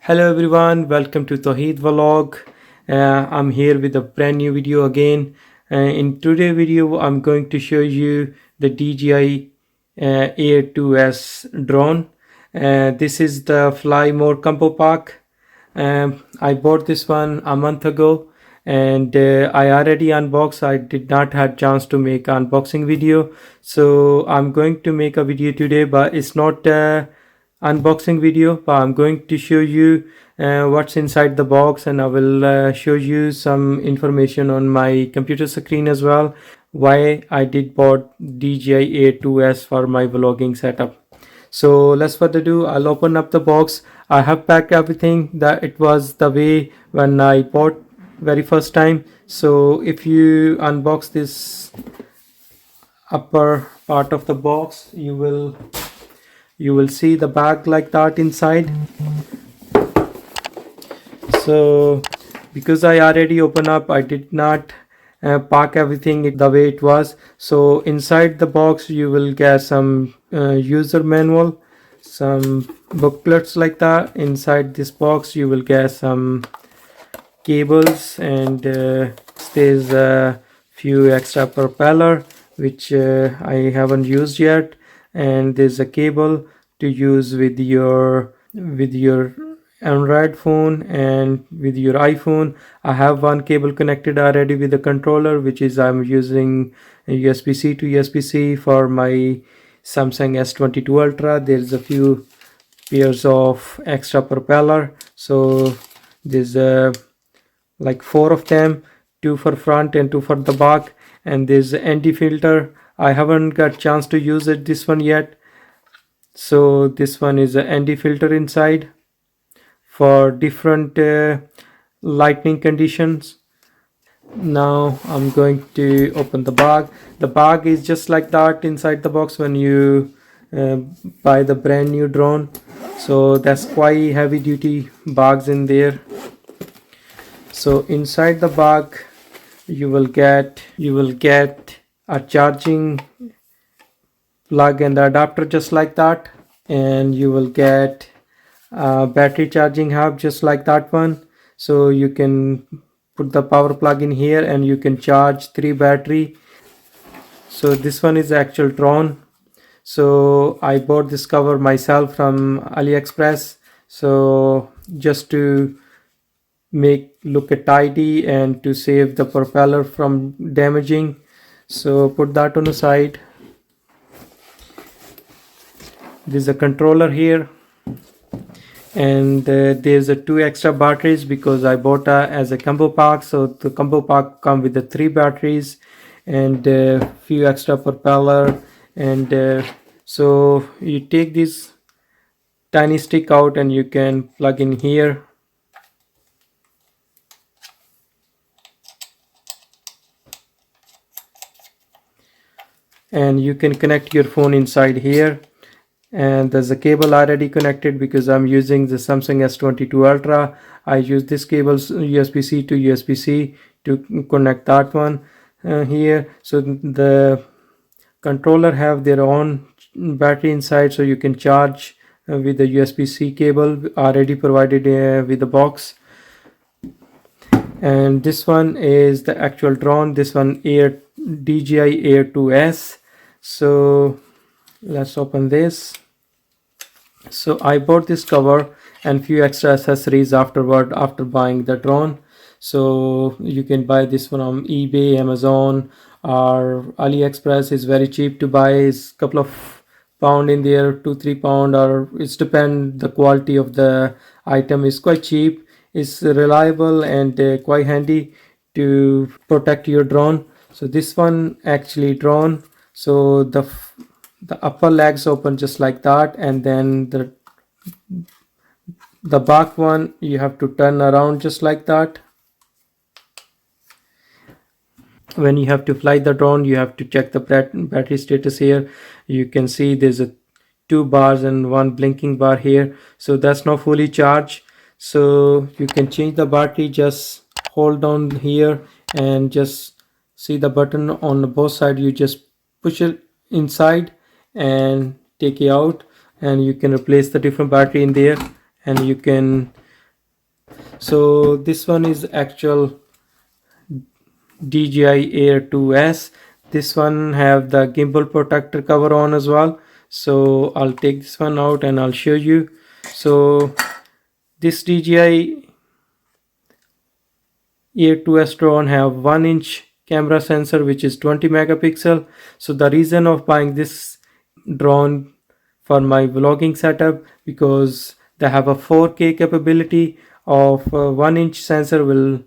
Hello everyone, welcome to Towheed vlog. I'm here with a brand new video again. In today's video, I'm going to show you the DJI Air 2S drone. This is the Fly More combo pack. I bought this one a month ago and I already unboxed. I did not have chance to make unboxing video, so I'm going to make a video today, but it's not unboxing video, but I'm going to show you what's inside the box, and I will show you some information on my computer screen as well, why I did bought DJI Air 2S for my vlogging setup. So let's further ado, I'll open up the box. I have packed everything that it was the way when I bought very first time. So if you unbox this upper part of the box, you will see the bag like that inside. So because I already opened up, I did not pack everything the way it was. So inside the box you will get some user manual, some booklets like that. Inside this box you will get some cables, and there's a few extra propeller which I haven't used yet, and there's a cable to use with your Android phone and with your iPhone. I have one cable connected already with the controller, which is I'm using USB-C to USB-C for my Samsung S22 Ultra. There's a few pairs of extra propeller, so there's like 4 of them, 2 for front and 2 for the back. And there's an ND filter. I haven't got chance to use this one yet, so this one is an ND filter inside for different lighting conditions. Now I'm going to open the bag. The bag is just like that inside the box when you buy the brand new drone, so that's quite heavy duty bags in there. So inside the bag you will get a charging plug and the adapter just like that, and you will get a battery charging hub just like that one. So you can put the power plug in here and you can charge 3 battery. So this one is the actual drone. So I bought this cover myself from AliExpress, so just to make look tidy and to save the propeller from damaging. So put that on the side. There's a controller here, and there's a 2 extra batteries because I bought as a combo pack. So the combo pack come with the 3 batteries and a few extra propeller, and so you take this tiny stick out and you can plug in here. And you can connect your phone inside here, and there's a cable already connected because I'm using the Samsung S22 Ultra. I use this cable USB-C to USB-C to connect that one here. So the controller have their own battery inside, so you can charge with the USB-C cable already provided with the box. And this one is the actual drone. This one DJI Air 2S. So let's open this. So I bought this cover and few extra accessories afterward after buying the drone. So you can buy this one on eBay, Amazon, or AliExpress. Is very cheap to buy. It's a couple of pound in there, 2-3 pound, or it's depend the quality of the item. Is quite cheap. It's reliable and quite handy to protect your drone. So this one actually drone. So the upper legs open just like that, and then the back one you have to turn around just like that. When you have to fly the drone, you have to check the battery status here. You can see there's a 2 bars and 1 blinking bar here, so that's not fully charged. So you can change the battery. Just hold down here and just see the button on both sides. You just push it inside and take it out, and you can replace the different battery in there, and you can So this one is actual DJI Air 2S. This one have the gimbal protector cover on as well. So I'll take this one out and I'll show you. So this DJI Air 2S drone have 1-inch camera sensor which is 20 megapixel. So the reason of buying this drone for my vlogging setup, because they have a 4K capability of 1-inch sensor will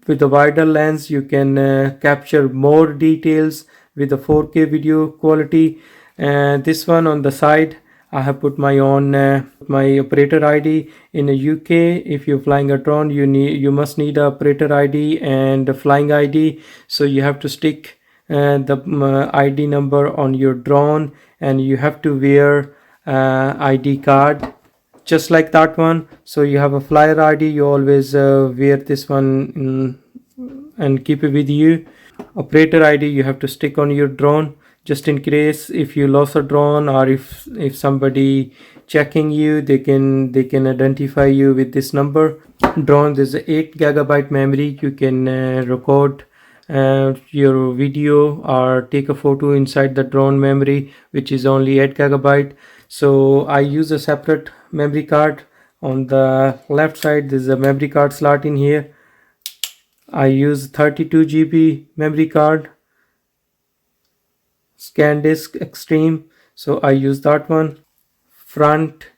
with a wider lens you can capture more details with a 4K video quality. This one on the side I have put my own my operator ID. In the UK, if you're flying a drone, you must need a operator ID and a flying ID. So you have to stick the ID number on your drone, and you have to wear ID card just like that one. So you have a flyer ID, you always wear this one and keep it with you. Operator ID you have to stick on your drone, just in case if you lost a drone, or if somebody checking you, they can identify you with this number. Drone, there's a 8 GB memory. You can record your video or take a photo inside the drone memory, which is only 8 GB. So I use a separate memory card. On the left side there's a memory card slot in here. I use 32 GB memory card, ScanDisk Extreme, so I use that one. Front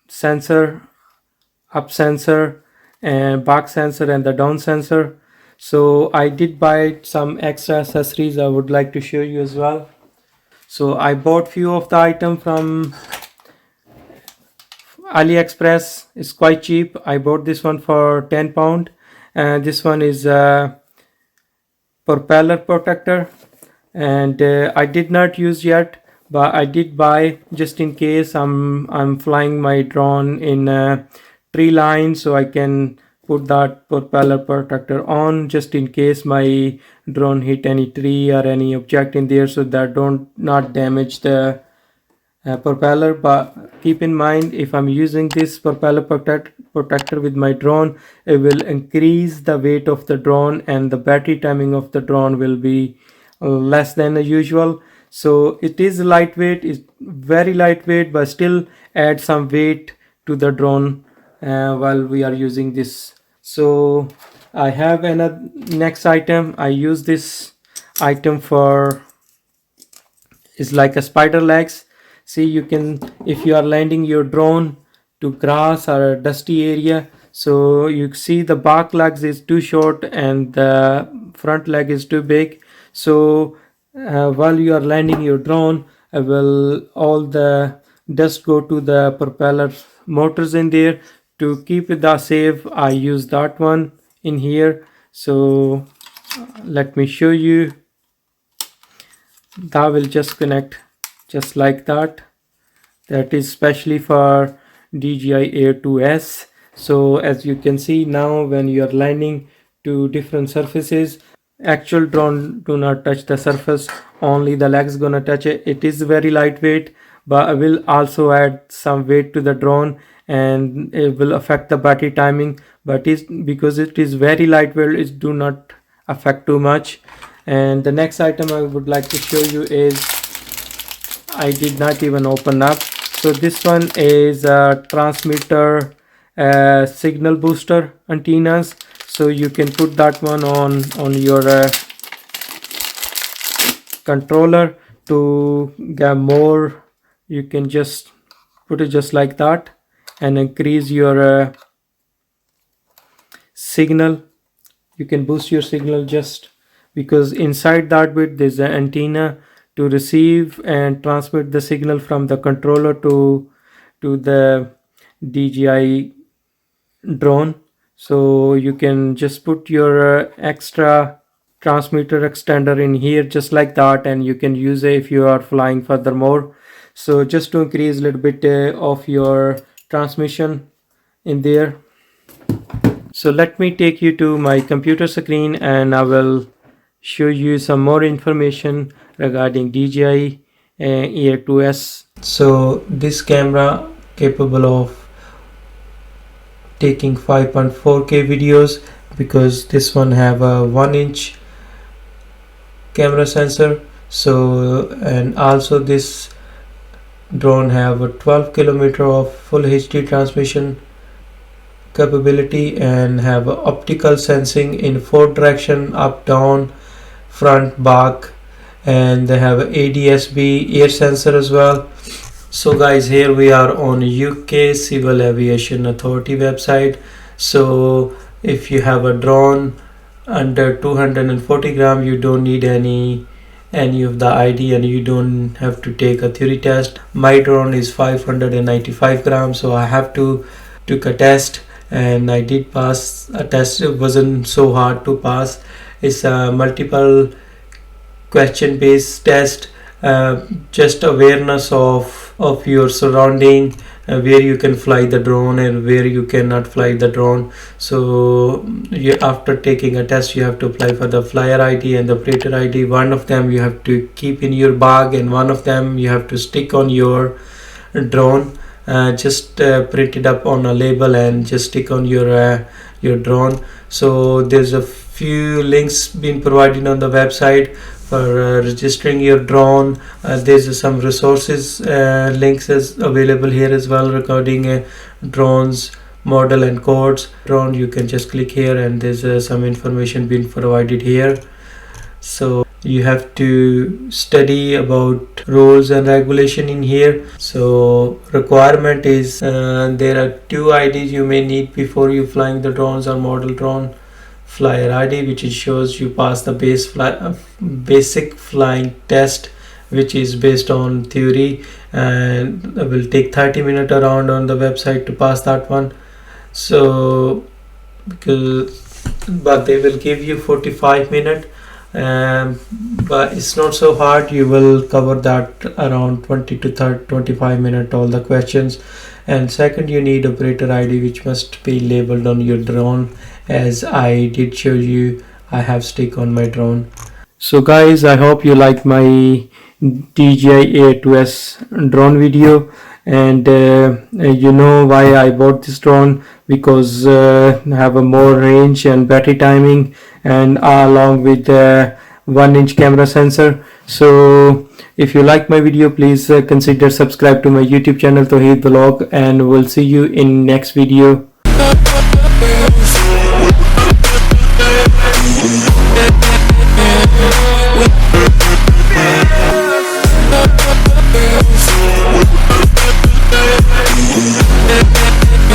sensor, up sensor, and back sensor, and the down sensor. So I did buy some extra accessories I would like to show you as well. So I bought few of the item from AliExpress. It's quite cheap. I bought this one for £10. And this one is a propeller protector, and I did not use yet, but I did buy just in case I'm flying my drone in a tree line, so I can put that propeller protector on just in case my drone hit any tree or any object in there, so that don't not damage the propeller. But keep in mind, if I'm using this propeller protector with my drone, it will increase the weight of the drone, and the battery timing of the drone will be less than usual. So it is lightweight, it's very lightweight, but still add some weight to the drone while we are using this. So I have another next item. I use this item for, it's like a spider legs. See, you can, if you are landing your drone to grass or a dusty area, so you see the back legs is too short and the front leg is too big. So while you are landing your drone, will all the dust go to the propeller motors in there. To keep it safe, I use that one in here. So let me show you. That will just connect just like that. That is specially for DJI Air 2S. So as you can see now, when you are landing to different surfaces, actual drone do not touch the surface, only the legs gonna touch it. It is very lightweight, but I will also add some weight to the drone, and it will affect the battery timing, but is because it is very lightweight, it do not affect too much. And the next item I would like to show you is, I did not even open up. So this one is a transmitter signal booster antennas. So you can put that one on your controller to get more. You can just put it just like that and increase your signal. You can boost your signal just because inside that bit there's an antenna to receive and transmit the signal from the controller to the DJI drone. So you can just put your extra transmitter extender in here just like that, and you can use it if you are flying furthermore. So just to increase a little bit of your transmission in there. So let me take you to my computer screen and I will show you some more information regarding DJI Air 2S. So this camera capable of taking 5.4K videos, because this one have a 1-inch camera sensor. So, and also this drone have a 12 kilometer of full HD transmission capability, and have a optical sensing in 4 direction, up, down, front, back, and they have a ADS-B air sensor as well. So guys, here we are on UK Civil Aviation Authority website. So if you have a drone under 240 gram, you don't need any of the ID, and you don't have to take a theory test. My drone is 595 grams, so I have to took a test, and I did pass a test. It wasn't so hard to pass. It's a multiple question based test, just awareness of your surrounding, where you can fly the drone and where you cannot fly the drone. So you, after taking a test, you have to apply for the flyer ID and the operator ID. One of them you have to keep in your bag, and one of them you have to stick on your drone. Just print it up on a label and just stick on your drone. So there's a few links being provided on the website for registering your drone. There's some resources links is available here as well regarding drones, model and codes. Drone, you can just click here, and there's some information being provided here. So you have to study about rules and regulation in here. So requirement is there are 2 IDs you may need before you flying the drones or model drone. Flyer ID, which shows you pass the basic flying test, which is based on theory, and will take 30 minutes around on the website to pass that one. So but they will give you 45 minutes, but it's not so hard. You will cover that around 20 to 30, 25 minutes, all the questions. And second, you need operator ID, which must be labeled on your drone, as I did show you. I have stick on my drone. So guys, I hope you like my DJI A2S drone video, and you know why I bought this drone, because have a more range and battery timing, and along with 1-inch camera sensor. So if you like my video, please consider subscribe to my YouTube channel Towheed Vlog, and we'll see you in next video.